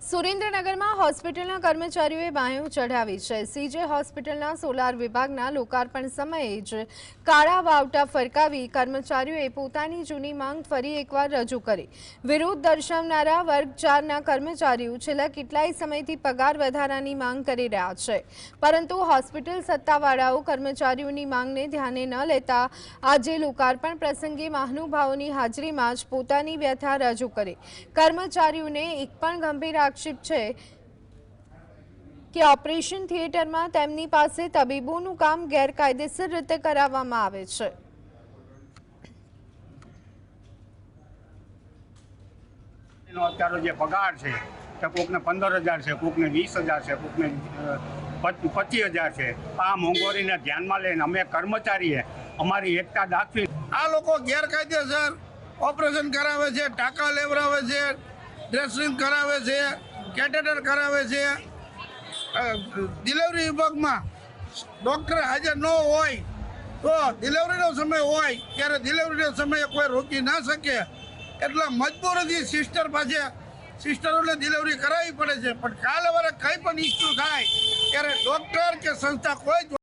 સુરેન્દ્રનગરમાં હોસ્પિટલના કર્મચારીઓએ બાંયો ચઢાવી છે। સીજે હોસ્પિટલના સોલાર વિભાગના લોકાર્પણ સમયે જ કાળા વાવટા ફરકાવી કર્મચારીઓએ પોતાની જૂની માંગ ફરી એકવાર રજૂ કરી। વિરોધ દર્શાવનારા વર્ગ 4ના કર્મચારીઓ છેલ્લા કેટલાય સમયથી પગાર વધારાની માંગ કરી રહ્યા છે, પરંતુ હોસ્પિટલ સત્તાવાળાઓ કર્મચારીઓની માંગને ધ્યાને ન લેતા આજે લોકાર્પણ પ્રસંગે મહાનુભાવોની હાજરીમાં જ પોતાની વ્યથા રજૂ કરી। કર્મચારીઓને એક પણ ગંભીર આક્ષેપ છે કે ઓપરેશન થિયેટરમાં તેમની પાસે તબીબોનું કામ ગેરકાયદેસર રીતે કરાવવામાં આવે છે। અત્યારે જે પગાર છે કે કોકને 15,000 છે, કોકને 20,000 છે, કોકને 25,000 છે। આ મોંઘવારીને ધ્યાનમાં લઈને અમે કર્મચારીએ અમારી એકતા દાખવી। આ લોકો ગેરકાયદેસર ઓપરેશન કરાવે છે, ટાંકા લેવડાવે છે, ડ્રેસિંગ કરાવે છે, કેટેટર કરાવે છે। ડિલિવરી વિભાગમાં ડૉક્ટર હાજર ન હોય તો ડિલિવરીનો સમય હોય ત્યારે ડિલિવરીના સમયે કોઈ રોકી ના શકે, એટલે મજબૂરીથી સિસ્ટરોને ડિલિવરી કરાવવી પડે છે। પણ કાલે વારે કંઈ પણ ઇસ્યુ થાય ત્યારે ડૉક્ટર કે સંસ્થા કોઈ